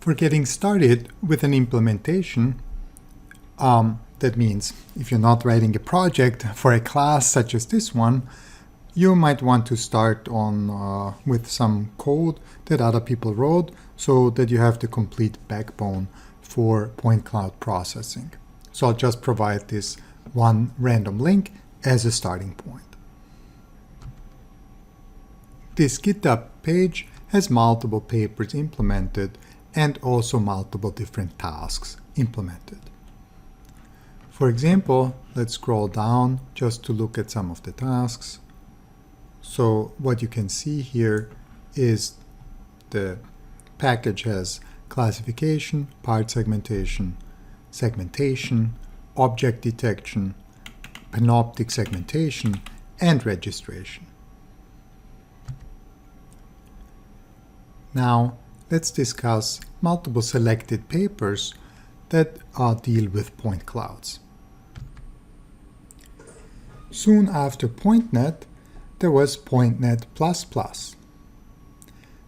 For getting started with an implementation, that means if you're not writing a project for a class such as this one, you might want to start on with some code that other people wrote so that you have the complete backbone for point cloud processing. So I'll just provide this one random link as a starting point. This GitHub page has multiple papers implemented and also multiple different tasks implemented. For example, let's scroll down just to look at some of the tasks. So what you can see here is the package has classification, part segmentation, segmentation, object detection, panoptic segmentation, and registration. Now, let's discuss multiple selected papers that deal with point clouds. Soon after PointNet, there was PointNet++.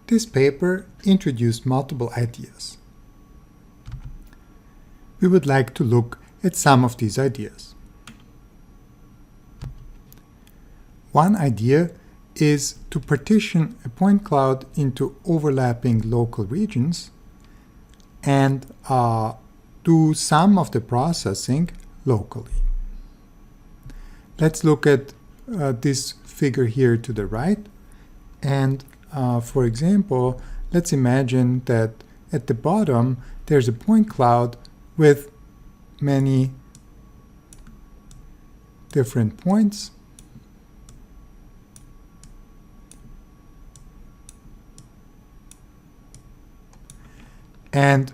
This paper introduced multiple ideas. We would like to look at some of these ideas. One idea is to partition a point cloud into overlapping local regions and do some of the processing locally. Let's look at this figure here to the right. And for example, let's imagine that at the bottom there's a point cloud with many different points. And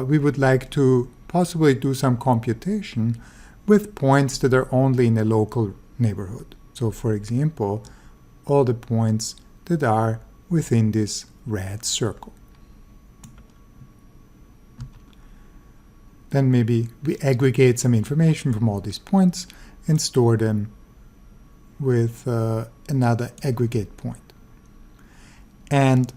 we would like to possibly do some computation with points that are only in a local neighborhood. So for example, all the points that are within this red circle. Then maybe we aggregate some information from all these points and store them with another aggregate point. And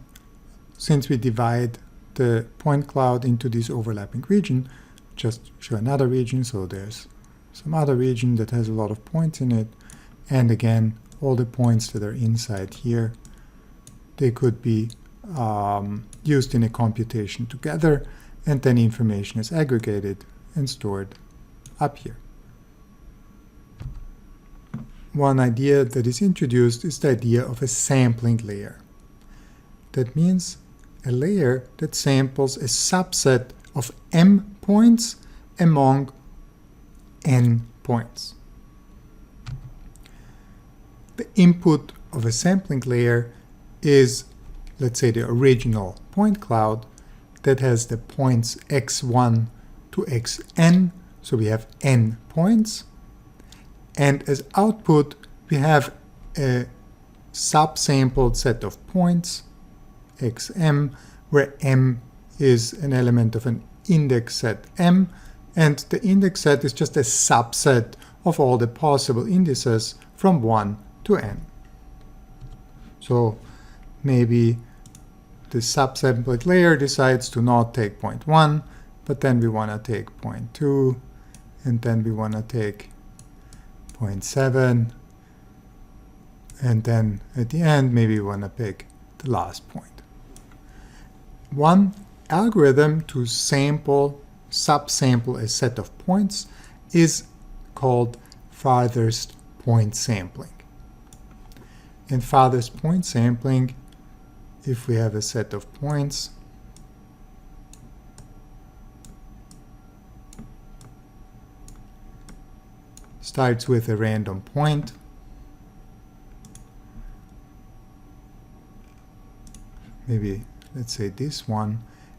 since we divide the point cloud into this overlapping region, just show another region, so there's some other region that has a lot of points in it, and again all the points that are inside here, they could be used in a computation together, and then information is aggregated and stored up here. One idea that is introduced is the idea of a sampling layer. That means a layer that samples a subset of m points among n points. The input of a sampling layer is, let's say, the original point cloud that has the points x1 to xn, so we have n points, and as output we have a subsampled set of points xm, where m is an element of an index set m, and the index set is just a subset of all the possible indices from 1 to n. So maybe the subsampled layer decides to not take point 1, but then we want to take point 2, and then we want to take point 7, and then at the end maybe we want to pick the last point. One algorithm to subsample a set of points is called farthest point sampling. In farthest point sampling, if we have a set of points, starts with a random point, maybe let's say this one,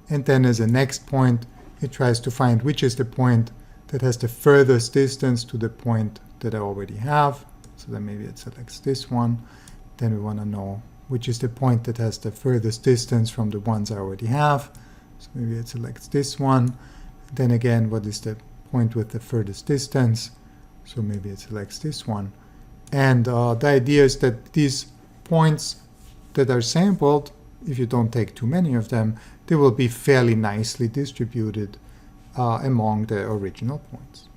and then as a next point it tries to find which is the point that has the furthest distance to the point that I already have. So then maybe it selects this one. Then we want to know which is the point that has the furthest distance from the ones I already have. So maybe it selects this one. Then again, what is the point with the furthest distance? So maybe it selects this one. And the idea is that these points that are sampled, if you don't take too many of them, they will be fairly nicely distributed among the original points.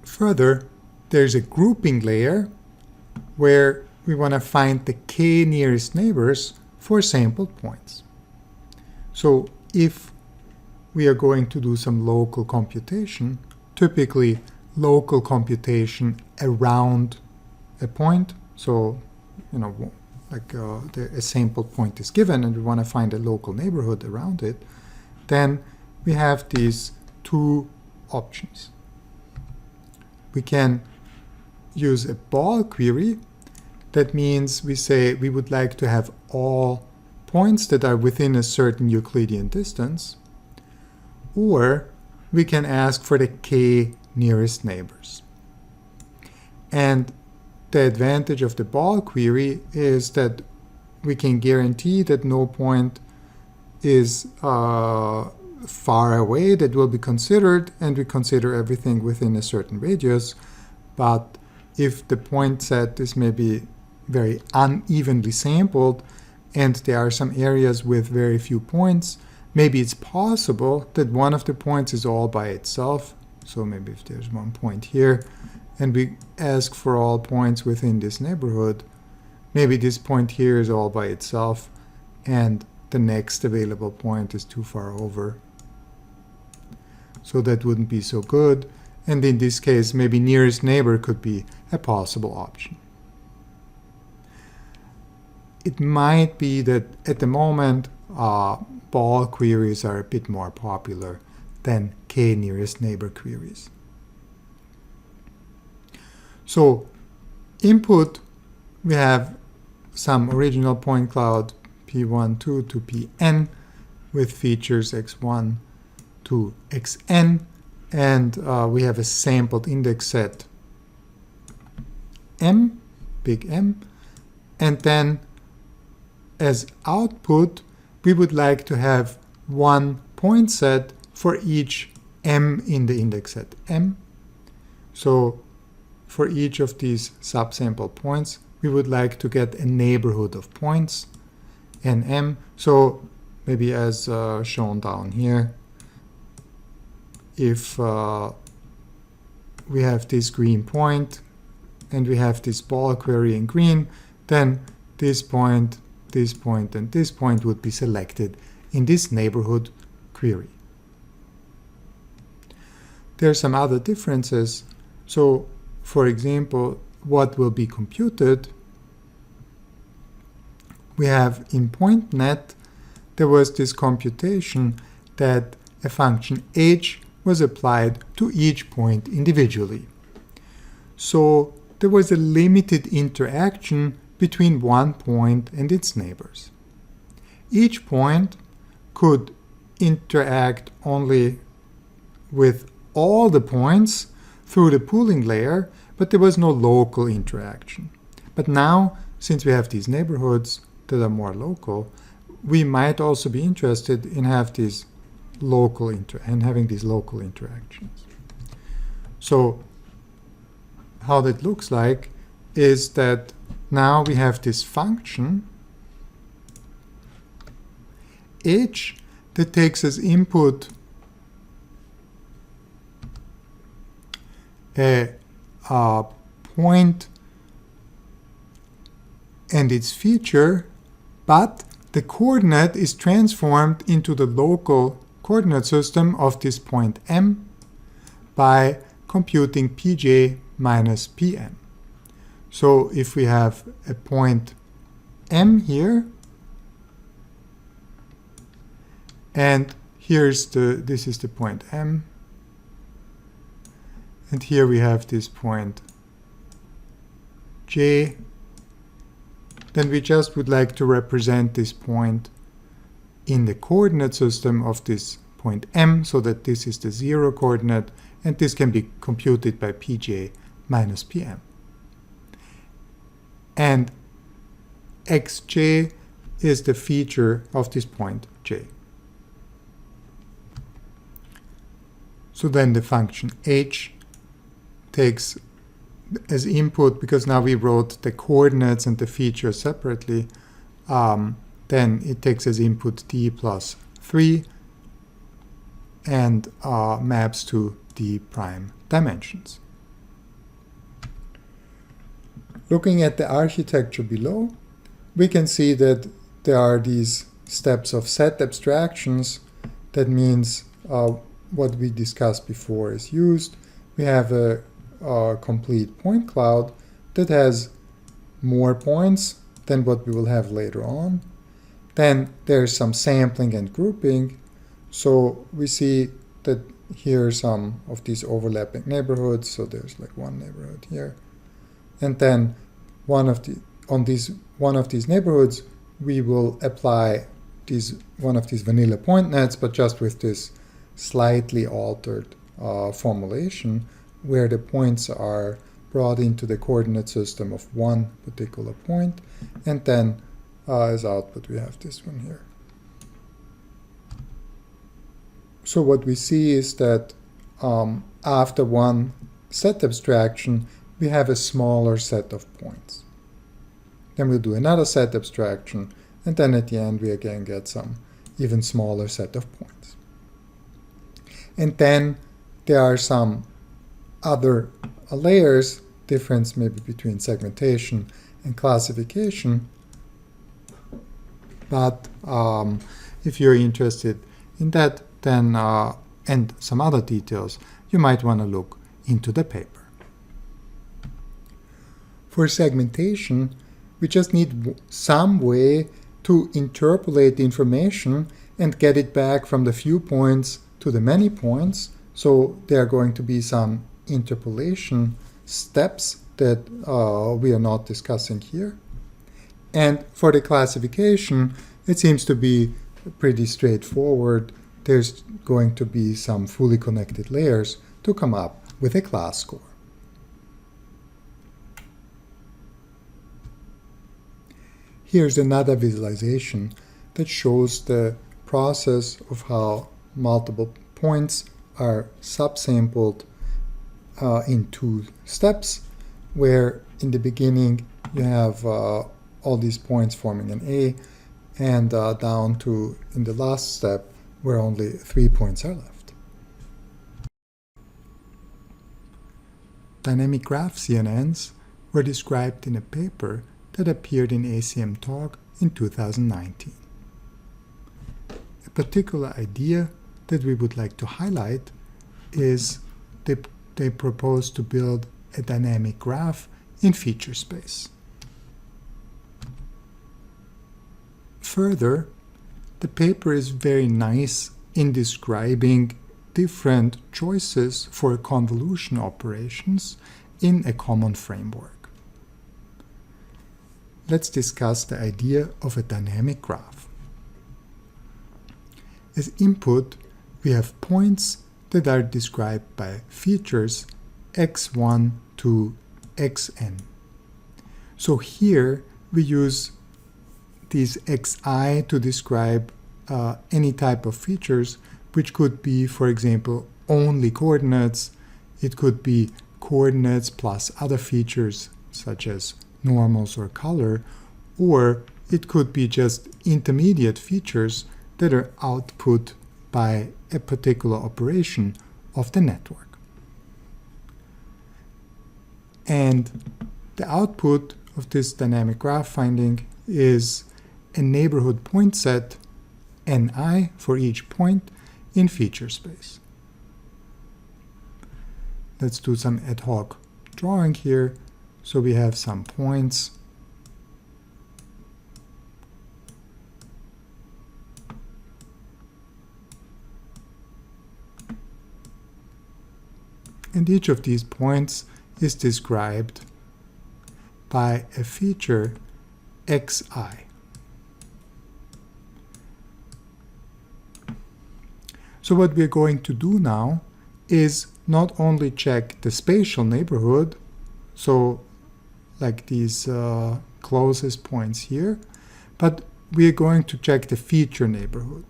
Further, there's a grouping layer where we want to find the k nearest neighbors for sampled points. So if we are going to do some local computation, typically local computation around a point, so like a sampled point is given and we want to find a local neighborhood around it, then we have these two options. We can use a ball query. That means we say we would like to have all points that are within a certain Euclidean distance, or we can ask for the k nearest neighbors. And the advantage of the ball query is that we can guarantee that no point is far away that will be considered, and we consider everything within a certain radius. But if the point set is maybe very unevenly sampled and there are some areas with very few points, maybe it's possible that one of the points is all by itself. So maybe if there's one point here and we ask for all points within this neighborhood, maybe this point here is all by itself and the next available point is too far over. So that wouldn't be so good. And in this case, maybe nearest neighbor could be a possible option. It might be that at the moment, ball queries are a bit more popular than k nearest neighbor queries. So input, we have some original point cloud P12 to Pn with features x1 to xn, and we have a sampled index set m, big M, and then as output we would like to have one point set for each m in the index set m. So for each of these subsample points we would like to get a neighborhood of points nm. So maybe as shown down here, if we have this green point and we have this ball query in green, then this point, and this point would be selected in this neighborhood query. There are some other differences. So for example, what will be computed? We have in PointNet, there was this computation that a function h was applied to each point individually. So there was a limited interaction between one point and its neighbors. Each point could interact only with all the points through the pooling layer, but there was no local interaction. But now, since we have these neighborhoods that are more local, we might also be interested in having these local interactions. So how that looks like is that now we have this function h that takes as input a point and its feature, but the coordinate is transformed into the local coordinate system of this point m by computing pj minus pn. So if we have a point m here, and this is the point m, and here we have this point j, then we just would like to represent this point in the coordinate system of this point m, so that this is the 0 coordinate, and this can be computed by pj minus pm. And xj is the feature of this point j. So then the function h takes as input, because now we wrote the coordinates and the feature separately, then it takes as input d plus 3 and maps to d prime dimensions. Looking at the architecture below, we can see that there are these steps of set abstractions. That means what we discussed before is used. We have a complete point cloud that has more points than what we will have later on. Then there's some sampling and grouping. So we see that here are some of these overlapping neighborhoods. So there's like one neighborhood here. And then on one of these neighborhoods, we will apply one of these vanilla point nets, but just with this slightly altered formulation, where the points are brought into the coordinate system of one particular point, and then as output we have this one here. So what we see is that after one set abstraction, we have a smaller set of points. Then we'll do another set abstraction, and then at the end we again get some even smaller set of points. And then there are some other layers, difference maybe between segmentation and classification. But if you're interested in that, then and some other details, you might want to look into the paper. For segmentation, we just need some way to interpolate the information and get it back from the few points to the many points. So there are going to be some interpolation steps that we are not discussing here. And for the classification, it seems to be pretty straightforward. There's going to be some fully connected layers to come up with a class score. Here's another visualization that shows the process of how multiple points are subsampled in two steps, where in the beginning you have all these points forming an A, and down to in the last step where only 3 points are left. Dynamic graph CNNs were described in a paper that appeared in ACM Talk in 2019. A particular idea that we would like to highlight is they propose to build a dynamic graph in feature space. Further, the paper is very nice in describing different choices for convolution operations in a common framework. Let's discuss the idea of a dynamic graph. As input, we have points that are described by features x1 to xn. So here we use these xi to describe any type of features, which could be, for example, only coordinates. It could be coordinates plus other features such as normals or color, or it could be just intermediate features that are output by a particular operation of the network. And the output of this dynamic graph finding is a neighborhood point set ni for each point in feature space. Let's do some ad hoc drawing here. So we have some points. And each of these points is described by a feature xi. So what we're going to do now is not only check the spatial neighborhood, so like these closest points here, but we are going to check the feature neighborhood.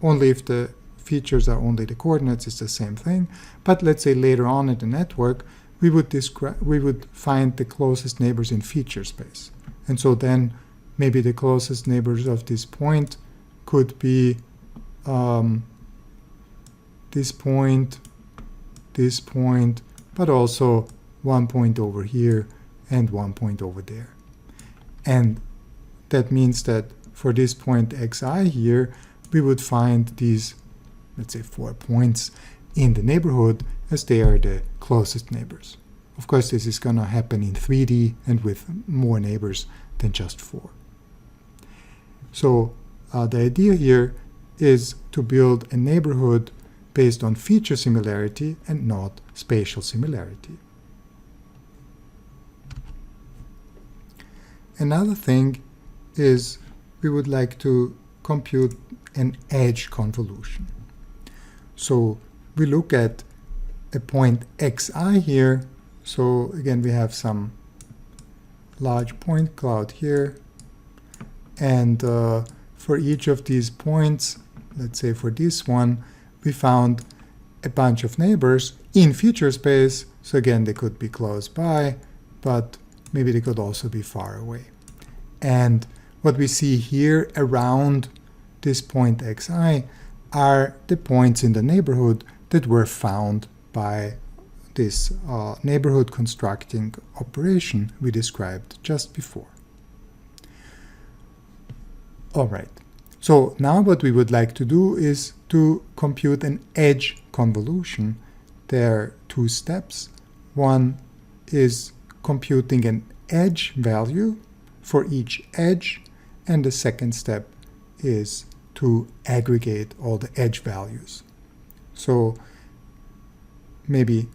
Only if the features are only the coordinates, it's the same thing. But let's say later on in the network, we would find the closest neighbors in feature space. And so then maybe the closest neighbors of this point could be this point, but also one point over here and one point over there. And that means that for this point xi here, we would find these, let's say, 4 points in the neighborhood as they are the closest neighbors. Of course, this is going to happen in 3D and with more neighbors than just 4. So the idea here is to build a neighborhood based on feature similarity and not spatial similarity. Another thing is we would like to compute an edge convolution. So we look at a point xi here. So again, we have some large point cloud here. And for each of these points, let's say for this one, we found a bunch of neighbors in feature space. So again, they could be close by, but maybe they could also be far away. And what we see here around this point xi are the points in the neighborhood that were found by this neighborhood constructing operation we described just before. All right. So now what we would like to do is to compute an edge convolution. There are 2 steps. One is computing an edge value for each edge, and the second step is to aggregate all the edge values. So maybe,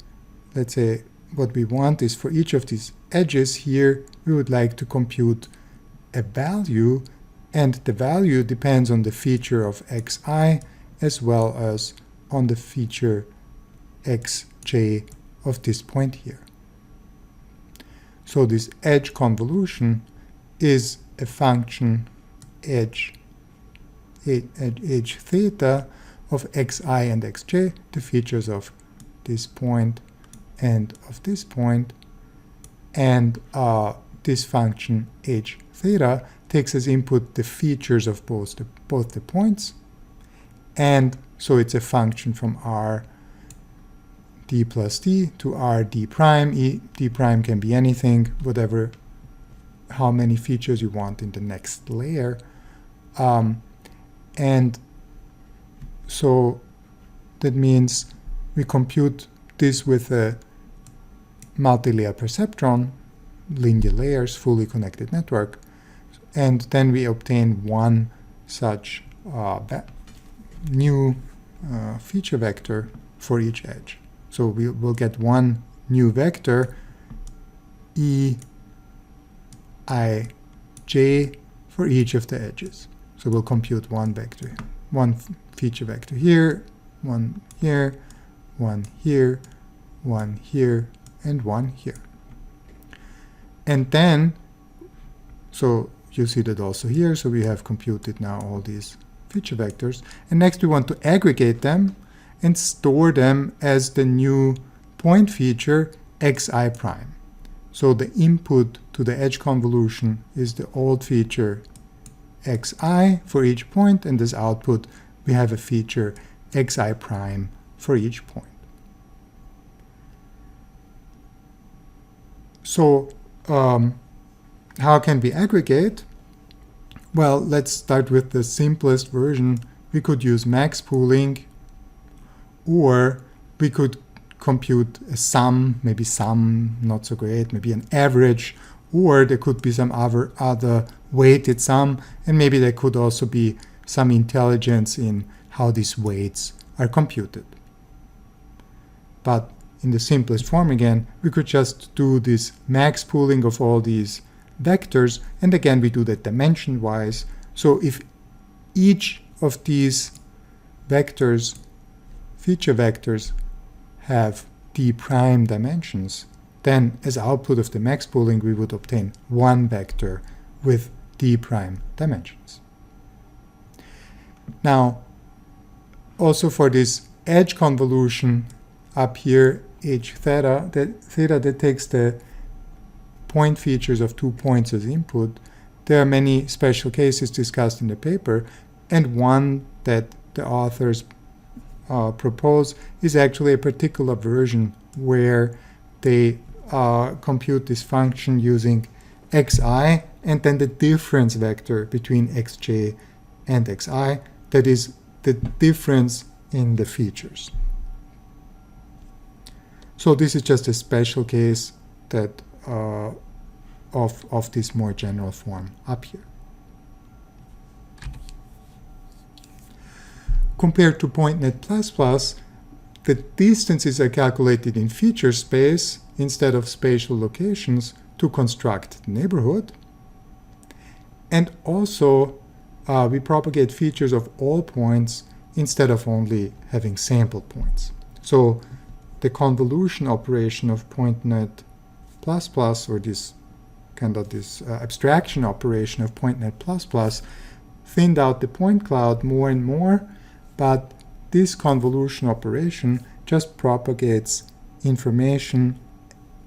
let's say, what we want is for each of these edges here, we would like to compute a value, and the value depends on the feature of xi as well as on the feature xj of this point here. So this edge convolution is a function edge theta of xi and xj, the features of this point and of this point, and this function h theta takes as input the features of both the points, and so it's a function from r d plus d to r d prime. D prime can be anything, whatever, how many features you want in the next layer. And so that means we compute this with a multi-layer perceptron, linear layers, fully connected network, and then we obtain one such new feature vector for each edge. So we'll get one new vector, e I j, for each of the edges. So we'll compute one vector, one feature vector here, one here, one here, one here, and one here. And then, so you see that also here, so we have computed now all these feature vectors. And next we want to aggregate them and store them as the new point feature xi prime. So the input to the edge convolution is the old feature xi for each point, and as output we have a feature xi prime for each point. So how can we aggregate? Well, let's start with the simplest version. We could use max pooling, or we could compute a sum, maybe sum, not so great, maybe an average, or there could be some other weighted sum, and maybe there could also be some intelligence in how these weights are computed. But in the simplest form again, we could just do this max pooling of all these vectors, and again we do that dimension-wise. So if each of these vectors, feature vectors, have d prime dimensions, then as output of the max pooling we would obtain one vector with d prime dimensions. Now, also for this edge convolution up here, h theta that takes the point features of 2 points as input, there are many special cases discussed in the paper, and one that the authors propose is actually a particular version where they compute this function using xi and then the difference vector between xj and xi, that is the difference in the features. So this is just a special case that of this more general form up here. Compared to PointNet++, the distances are calculated in feature space instead of spatial locations to construct the neighborhood. And also, we propagate features of all points instead of only having sample points. So the convolution operation of PointNet++, or this abstraction operation of PointNet++, thinned out the point cloud more and more, but this convolution operation just propagates information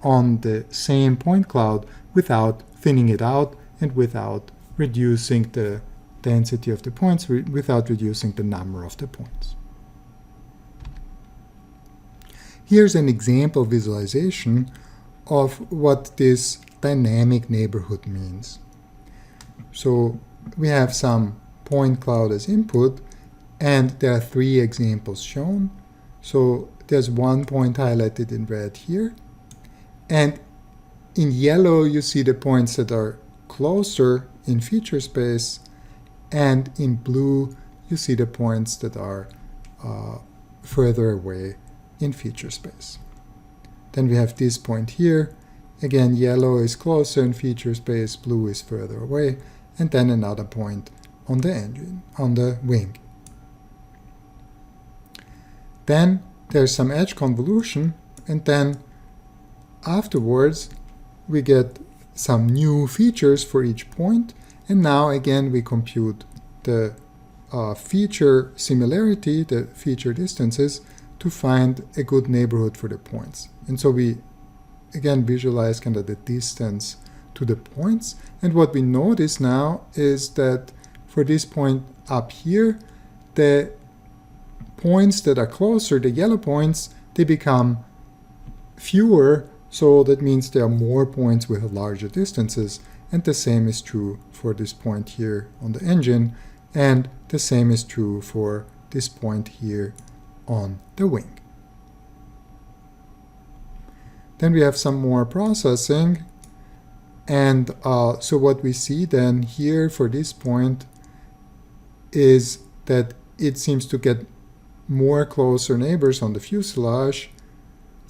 on the same point cloud without thinning it out and without reducing the density of the points, without reducing the number of the points. Here's an example visualization of what this dynamic neighborhood means. So we have some point cloud as input, and there are 3 examples shown. So there's one point highlighted in red here, and in yellow you see the points that are closer in feature space, and in blue you see the points that are further away in feature space. Then we have this point here. Again, yellow is closer in feature space, blue is further away, and then another point on the engine, on the wing. Then there's some edge convolution, and then afterwards we get some new features for each point, and now again we compute the feature similarity, the feature distances, to find a good neighborhood for the points. And so we again visualize kind of the distance to the points, and what we notice now is that for this point up here, the points that are closer, the yellow points, they become fewer, so that means there are more points with larger distances, and the same is true for this point here on the engine, and the same is true for this point here on the wing. Then we have some more processing, and so what we see then here for this point is that it seems to get more closer neighbors on the fuselage,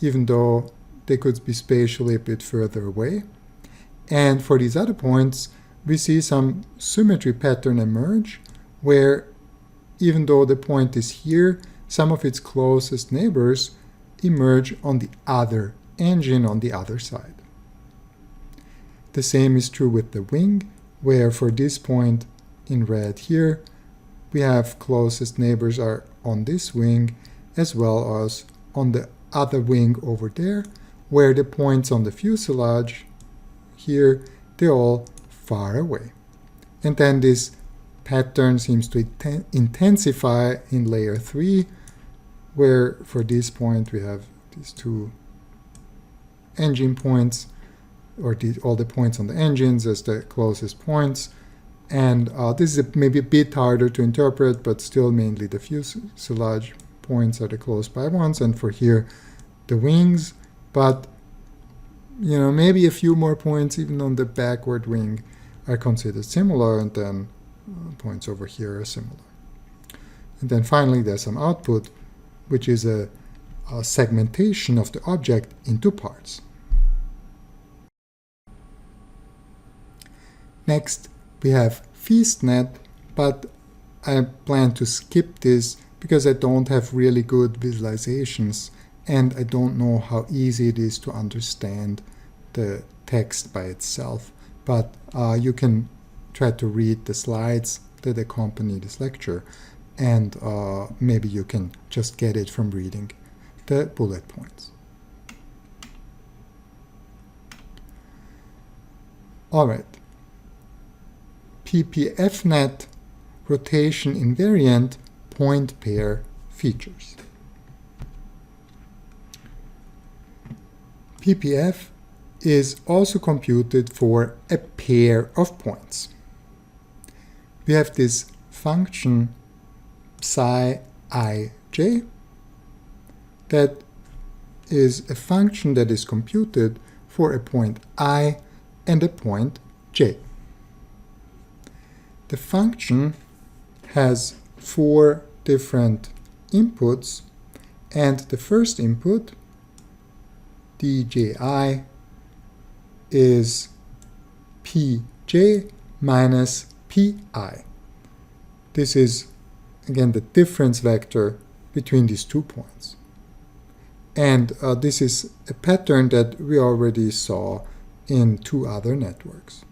even though they could be spatially a bit further away. And for these other points, we see some symmetry pattern emerge, where even though the point is here, some of its closest neighbors emerge on the other engine on the other side. The same is true with the wing, where for this point in red here, we have closest neighbors are on this wing as well as on the other wing over there, where the points on the fuselage here, they're all far away. And then this pattern seems to intensify in layer 3, where for this point we have these 2 engine points, or all the points on the engines as the closest points. And this is maybe a bit harder to interpret, but still mainly the fuselage points are the close by ones, and for here the wings. But maybe a few more points even on the backward wing are considered similar, and then points over here are similar. And then finally there's some output, which is a segmentation of the object into parts. Next, we have FeastNet, but I plan to skip this because I don't have really good visualizations, and I don't know how easy it is to understand the text by itself. But you can try to read the slides that accompany this lecture, and maybe you can just get it from reading the bullet points. All right. PPFNet rotation invariant point pair features. PPF is also computed for a pair of points. We have this function psi ij that is a function that is computed for a point I and a point j. The function has 4 different inputs, and the first input, dji, is pj minus pi. This is, again, the difference vector between these 2 points. And this is a pattern that we already saw in 2 other networks.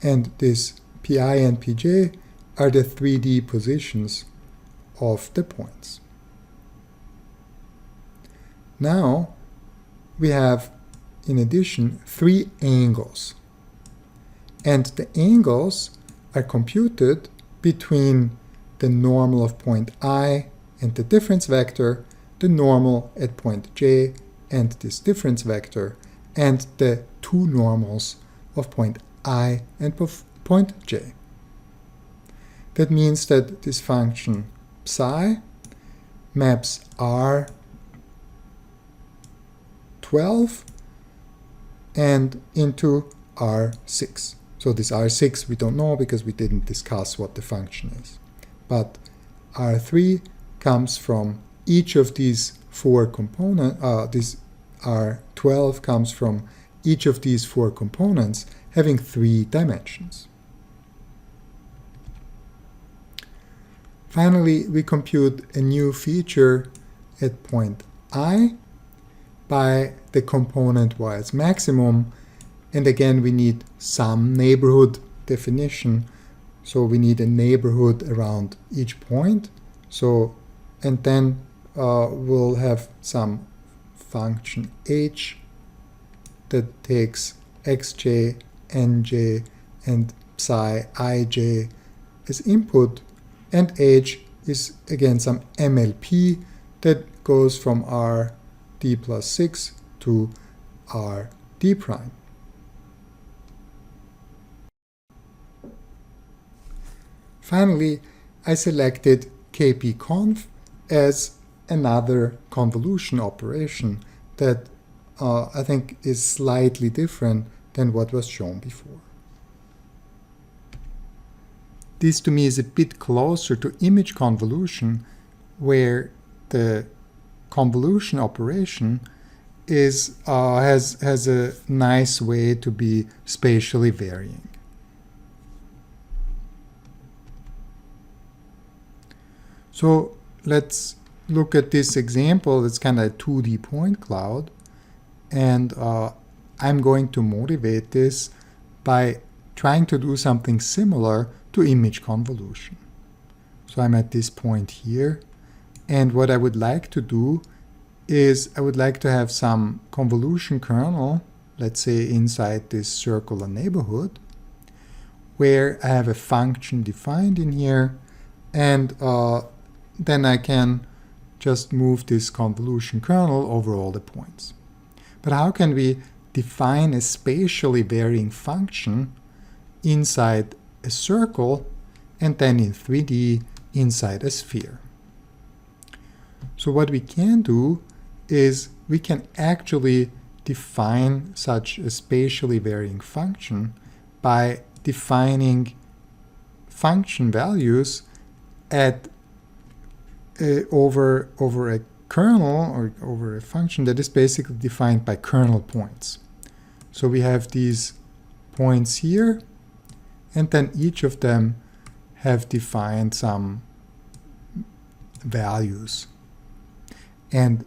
And this pi and pj are the 3D positions of the points. Now we have, in addition, 3 angles. And the angles are computed between the normal of point I and the difference vector, the normal at point j and this difference vector, and the 2 normals of point I and point j. That means that this function psi maps R12 and into R6. So this R6 we don't know because we didn't discuss what the function is. But R3 comes from each of these 4 components, this R12 comes from each of these 4 components having 3 dimensions. Finally, we compute a new feature at point I by the component y is maximum, and again we need some neighborhood definition, so we need a neighborhood around each point. So, and then we'll have some function h that takes xj, nj, and psi ij as input, and h is again some MLP that goes from Rd plus 6 to Rd prime. Finally, I selected KPConv as another convolution operation that I think is slightly different than what was shown before. This to me is a bit closer to image convolution, where the convolution operation is has a nice way to be spatially varying. So let's look at this example. It's kind of a 2D point cloud, and I'm going to motivate this by trying to do something similar to image convolution. So I'm at this point here, and what I would like to do is I would like to have some convolution kernel, let's say inside this circular neighborhood, where I have a function defined in here, and then I can just move this convolution kernel over all the points. But how can we define a spatially varying function inside a circle and then in 3D inside a sphere? So what we can do is we can actually define such a spatially varying function by defining function values at over a kernel or over a function that is basically defined by kernel points. So we have these points here, and then each of them have defined some values. And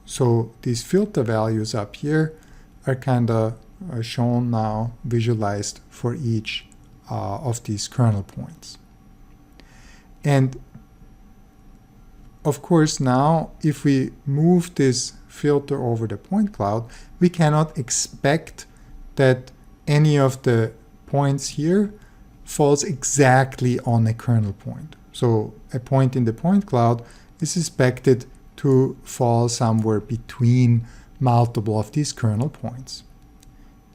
so these filter values up here are kind of shown now, visualized for each of these kernel points. And of course, now if we move this filter over the point cloud, we cannot expect that any of the points here falls exactly on a kernel point. So a point in the point cloud is expected to fall somewhere between multiple of these kernel points.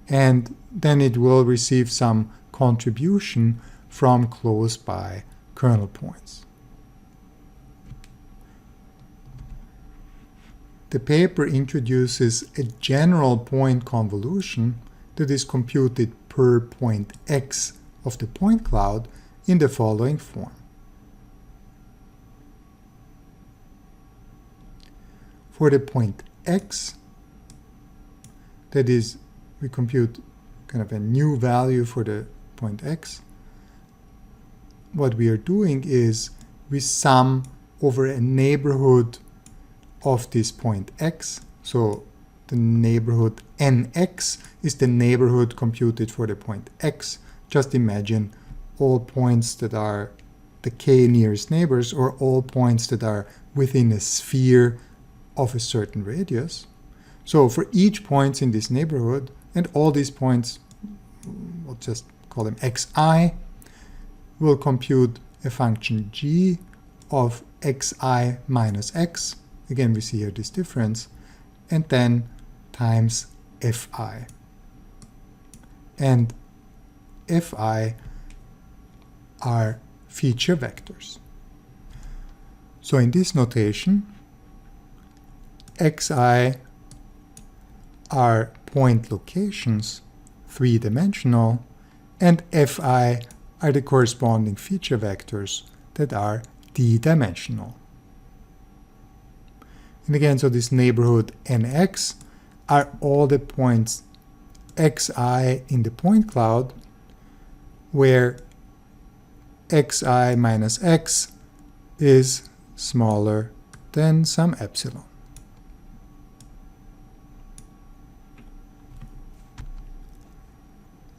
And then it will receive some contribution from close by kernel points. The paper introduces a general point convolution that is computed per point x of the point cloud in the following form. For the point x, that is, we compute kind of a new value for the point x. What we are doing is we sum over a neighborhood of this point x. So the neighborhood nx is the neighborhood computed for the point x. Just imagine all points that are the k nearest neighbors, or all points that are within a sphere of a certain radius. So for each point in this neighborhood, and all these points, we'll just call them xi, we'll compute a function g of xi minus x. Again, we see here this difference, and then times fi. And fi are feature vectors. So in this notation, xi are point locations, three-dimensional, and fi are the corresponding feature vectors that are d-dimensional. And again, so this neighborhood nx are all the points xi in the point cloud where xi minus x is smaller than some epsilon.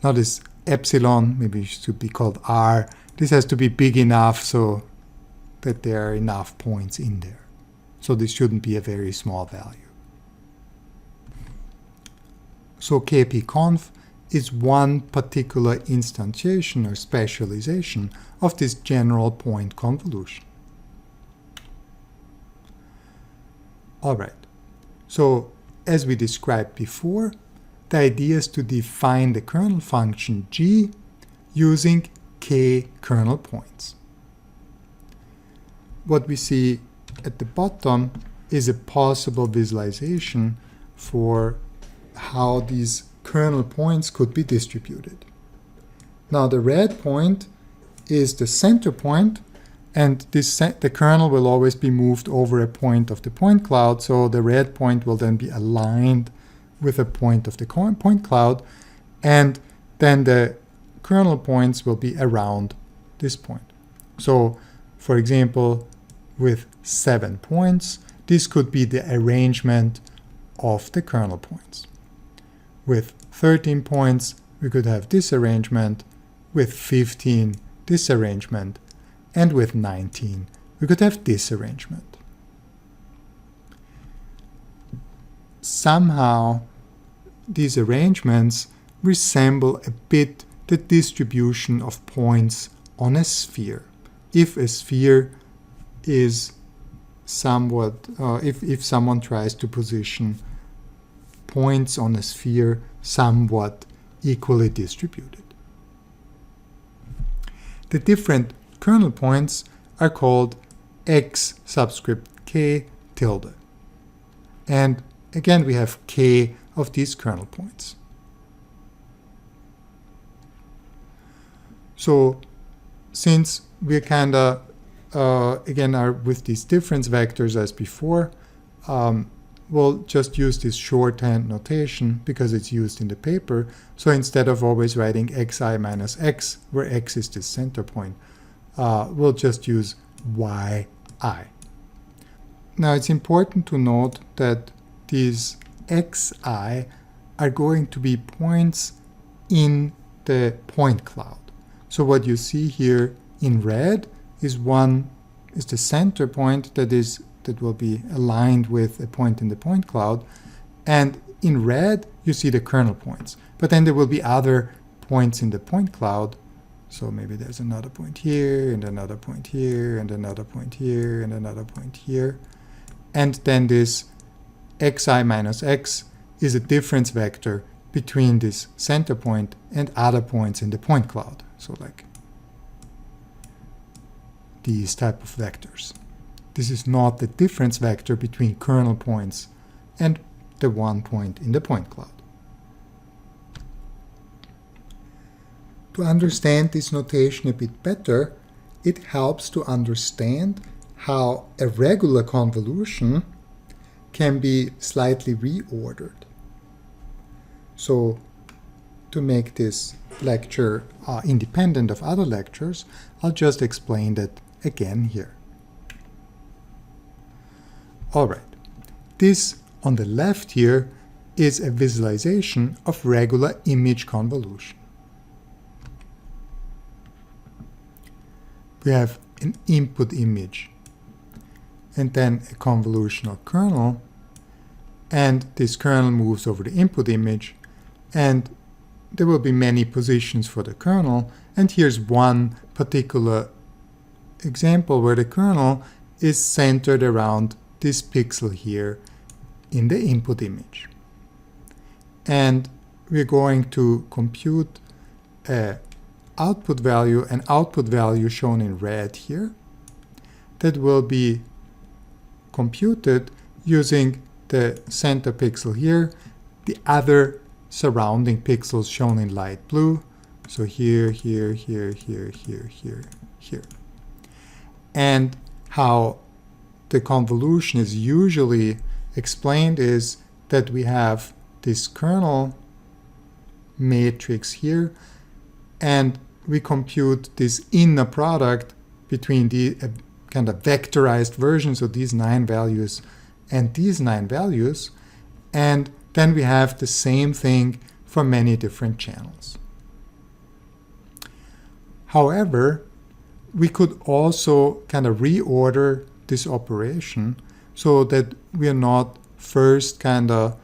Now this epsilon, maybe it should be called r, this has to be big enough so that there are enough points in there. So this shouldn't be a very small value. So KPConv is one particular instantiation or specialization of this general point convolution. All right, so as we described before, the idea is to define the kernel function g using k kernel points. What we see at the bottom is a possible visualization for how these kernel points could be distributed. Now the red point is the center point, and the kernel will always be moved over a point of the point cloud, so the red point will then be aligned with a point of the point cloud, and then the kernel points will be around this point. So for example, with 7 points, this could be the arrangement of the kernel points. With 13 points, we could have this arrangement, with 15 this arrangement, and with 19 we could have this arrangement. Somehow these arrangements resemble a bit the distribution of points on a sphere. If a sphere is somewhat, if someone tries to position points on a sphere somewhat equally distributed. The different kernel points are called x subscript k tilde. And again, we have k of these kernel points. So since we're kind of, again, are with these difference vectors as before, we'll just use this shorthand notation because it's used in the paper. So instead of always writing xi minus x, where x is the center point, we'll just use yi. Now it's important to note that these xi are going to be points in the point cloud. So what you see here in red is the center point that will be aligned with a point in the point cloud, And in red, you see the kernel points. But then there will be other points in the point cloud. So maybe there's another point here, and another point here, and another point here, and another point here. And then this xi minus x is a difference vector between this center point and other points in the point cloud. So like these type of vectors. This is not the difference vector between kernel points and the one point in the point cloud. To understand this notation a bit better, it helps to understand how a regular convolution can be slightly reordered. So to make this lecture independent of other lectures, I'll just explain that again here. All right, this on the left here is a visualization of regular image convolution. We have an input image and then a convolutional kernel, and this kernel moves over the input image, and there will be many positions for the kernel, and here's one particular example where the kernel is centered around this pixel here in the input image. And we're going to compute an output value shown in red here that will be computed using the center pixel here, the other surrounding pixels shown in light blue. So here, here, here, here, here, here, here. And how the convolution is usually explained is that we have this kernel matrix here, and we compute this inner product between the kind of vectorized versions of these 9 values and these 9 values, and then we have the same thing for many different channels. However, we could also kind of reorder this operation so that we are not first kind of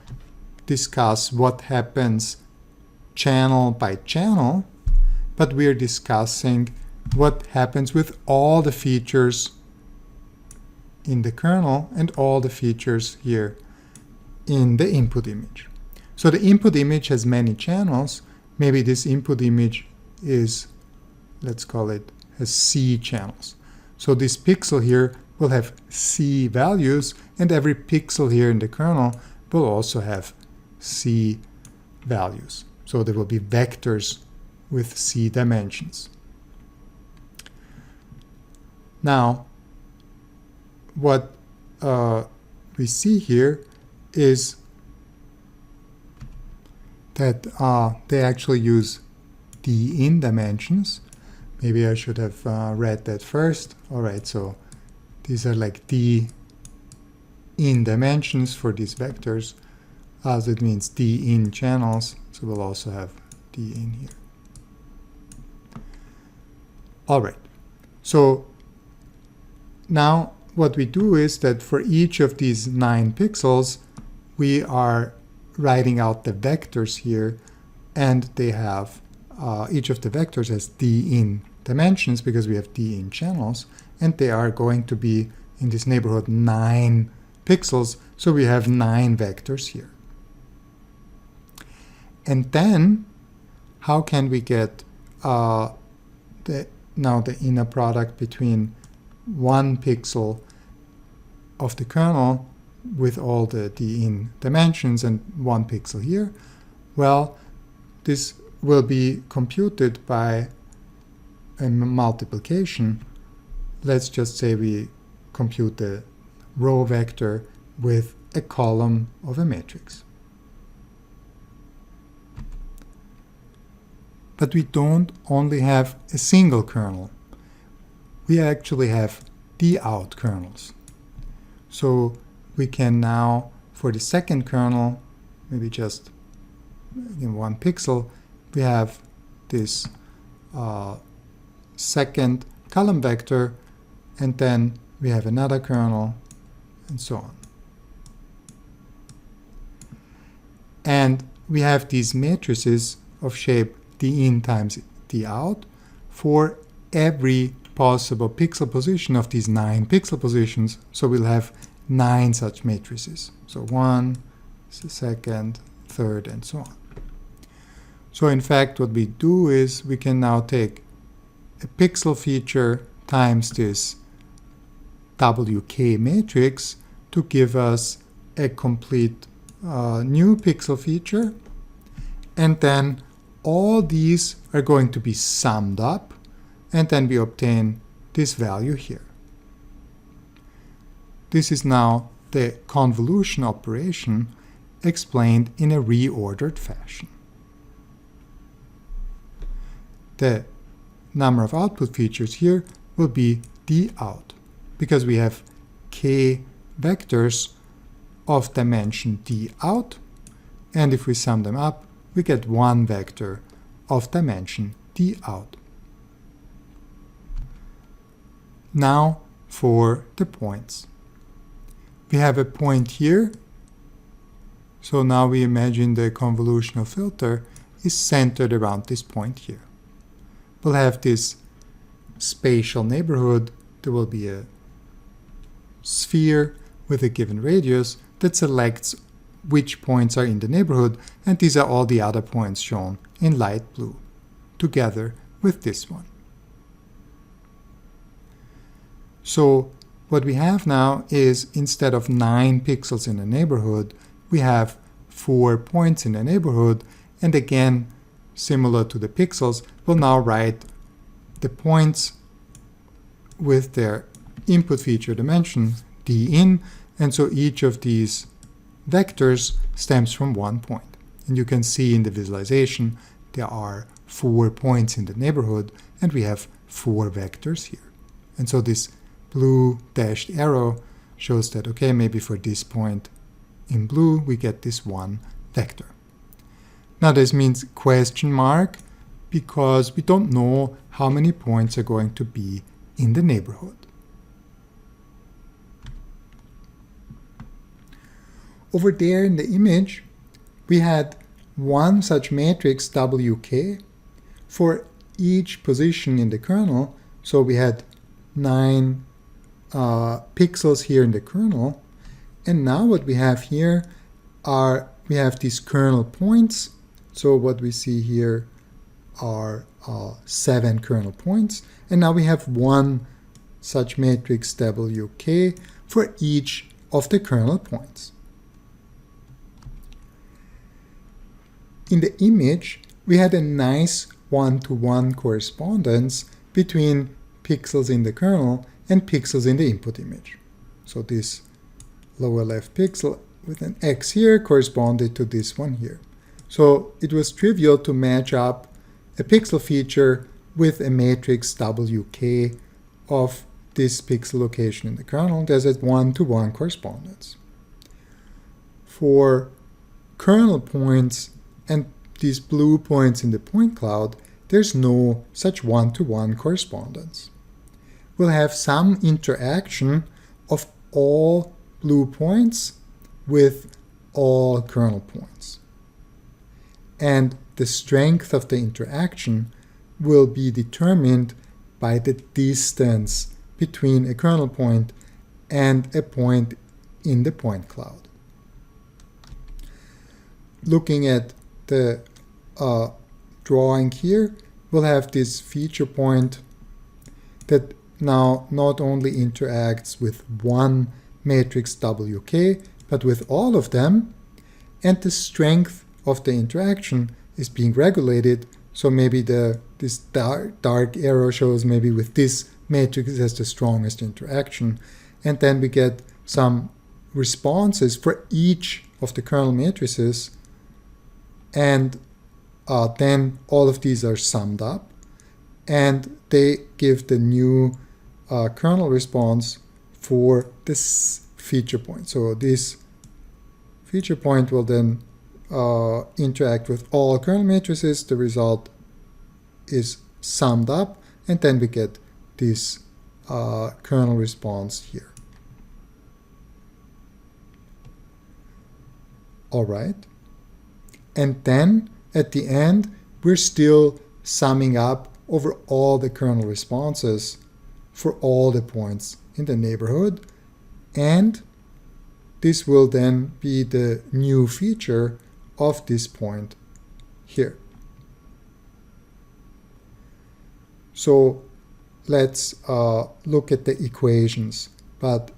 discuss what happens channel by channel, but we are discussing what happens with all the features in the kernel and all the features here in the input image. So the input image has many channels. Maybe this input image is, let's call it, has C channels. So this pixel here will have C values, and every pixel here in the kernel will also have C values. So there will be vectors with C dimensions. Now, what we see here is that they actually use D-in dimensions. Maybe I should have read that first. All right, so these are like D-in dimensions for these vectors, as it means D-in channels. So we'll also have D-in here. All right, so now what we do is that for each of these 9 pixels, we are writing out the vectors here, and they have, each of the vectors has D-in dimensions because we have D-in channels, and they are going to be in this neighborhood 9 pixels, so we have 9 vectors here. And then, how can we get now the inner product between one pixel of the kernel with all the D-in dimensions and one pixel here? Well, this will be computed by a multiplication. Let's just say we compute the row vector with a column of a matrix. But we don't only have a single kernel. We actually have D-out kernels. So we can now, for the second kernel, maybe just in one pixel, we have this second column vector, and then we have another kernel, and so on. And we have these matrices of shape d in times d out for every possible pixel position of these 9 pixel positions. So we'll have 9 such matrices. So 1, second, third, and so on. So in fact, what we do is we can now take a pixel feature times this WK matrix to give us a complete new pixel feature. And then all these are going to be summed up, and then we obtain this value here. This is now the convolution operation explained in a reordered fashion. The number of output features here will be d out, because we have k vectors of dimension d out, and if we sum them up, we get one vector of dimension d out. Now for the points. We have a point here, so now we imagine the convolutional filter is centered around this point here. We'll have this spatial neighborhood. There will be a sphere with a given radius that selects which points are in the neighborhood, and these are all the other points shown in light blue, together with this one. So what we have now is, instead of 9 pixels in the neighborhood, we have 4 points in the neighborhood, and again, similar to the pixels, we'll now write the points with their input feature dimension d in, and so each of these vectors stems from one point. And you can see in the visualization there are 4 points in the neighborhood, and we have 4 vectors here. And so this blue dashed arrow shows that, okay, maybe for this point in blue we get this one vector. Now this means question mark, because we don't know how many points are going to be in the neighborhood. Over there in the image, we had one such matrix WK for each position in the kernel. So we had 9 pixels here in the kernel. And now what we have here are, we have these kernel points. So what we see here are 7 kernel points. And now we have one such matrix WK for each of the kernel points. In the image, we had a nice one-to-one correspondence between pixels in the kernel and pixels in the input image. So this lower left pixel with an X here corresponded to this one here. So it was trivial to match up a pixel feature with a matrix WK of this pixel location in the kernel. There's a one-to-one correspondence. For kernel points and these blue points in the point cloud, there's no such one-to-one correspondence. We'll have some interaction of all blue points with all kernel points. And the strength of the interaction will be determined by the distance between a kernel point and a point in the point cloud. Looking at the drawing here, we'll have this feature point that now not only interacts with one matrix WK, but with all of them, and the strength of the interaction is being regulated. So maybe this dark arrow shows maybe with this matrix it has the strongest interaction, and then we get some responses for each of the kernel matrices, and then all of these are summed up, and they give the new kernel response for this feature point. So this feature point will then interact with all kernel matrices. The result is summed up, and then we get this kernel response here. All right. And then at the end, we're still summing up over all the kernel responses for all the points in the neighborhood. And this will then be the new feature of this point here. So let's look at the equations, but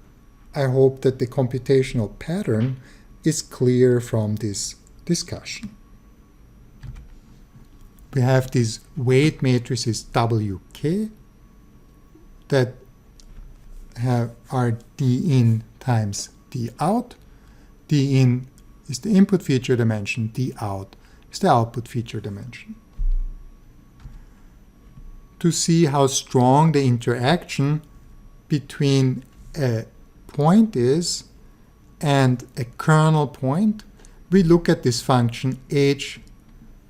I hope that the computational pattern is clear from this discussion. We have these weight matrices WK that are D in times D out. D in is the input feature dimension, D out is the output feature dimension. To see how strong the interaction between a point is and a kernel point, we look at this function h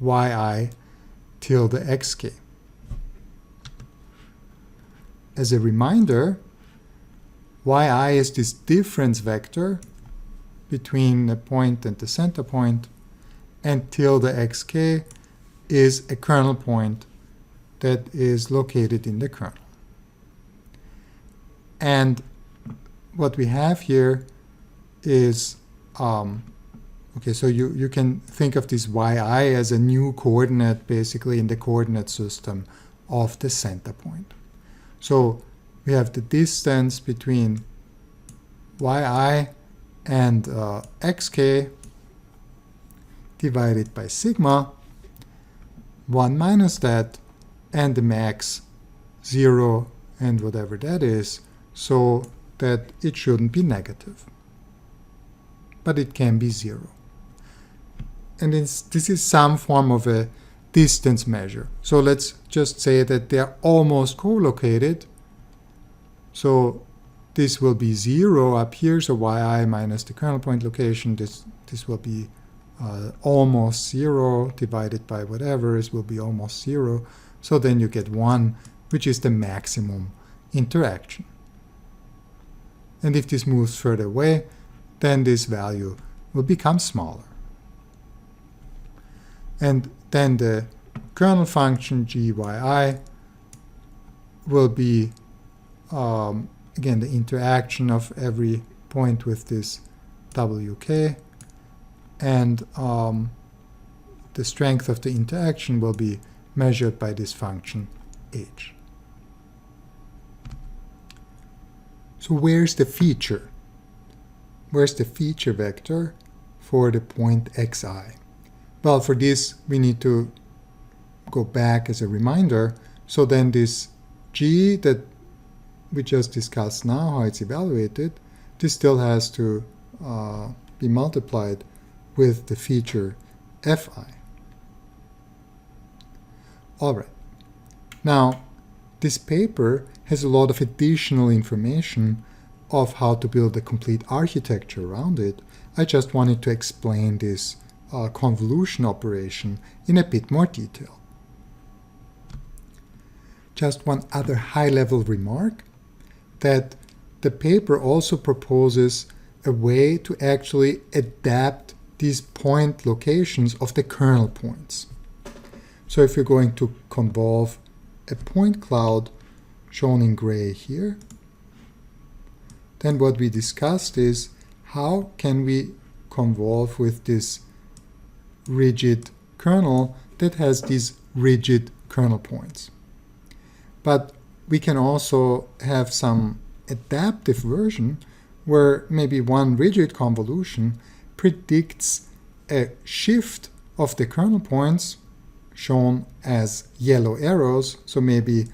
yi tilde xk. As a reminder, yi is this difference vector between the point and the center point, and tilde xk is a kernel point that is located in the kernel. And what we have here is, okay, so you can think of this yi as a new coordinate basically in the coordinate system of the center point. So we have the distance between yi and xk divided by sigma, 1 minus that, and the max 0 and whatever that is, so that it shouldn't be negative. But it can be 0. And this is some form of a distance measure. So let's just say that they are almost co-located. So this will be 0 up here, so yi minus the kernel point location, this will be almost 0 divided by whatever, it will be almost 0. So then you get 1, which is the maximum interaction. And if this moves further away, then this value will become smaller. And then the kernel function gyi will be, again, the interaction of every point with this wk, and the strength of the interaction will be measured by this function h. So where's the feature? Where's the feature vector for the point xi? Well, for this we need to go back as a reminder. So then this g that we just discussed now, how it's evaluated, this still has to be multiplied with the feature fi. All right. Now, this paper has a lot of additional information of how to build a complete architecture around it. I just wanted to explain this convolution operation in a bit more detail. Just one other high-level remark, that the paper also proposes a way to actually adapt these point locations of the kernel points. So if you're going to convolve a point cloud shown in gray here, then what we discussed is how can we convolve with this rigid kernel that has these rigid kernel points. But we can also have some adaptive version where maybe one rigid convolution predicts a shift of the kernel points shown as yellow arrows. So maybe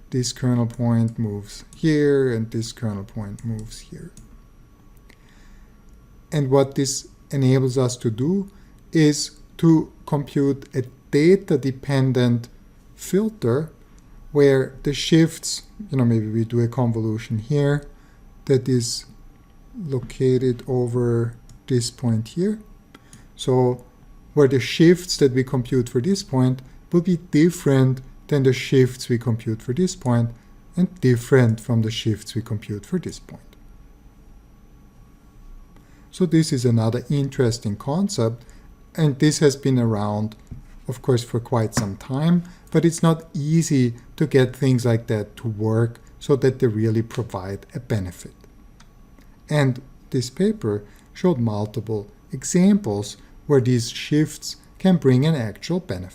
this kernel point moves here and this kernel point moves here. And what this enables us to do is to compute a data-dependent filter where the shifts, maybe we do a convolution here that is located over this point here. So where the shifts that we compute for this point will be different than the shifts we compute for this point and different from the shifts we compute for this point. So this is another interesting concept And this has been around, of course, for quite some time, but it's not easy to get things like that to work so that they really provide a benefit. And this paper showed multiple examples where these shifts can bring an actual benefit.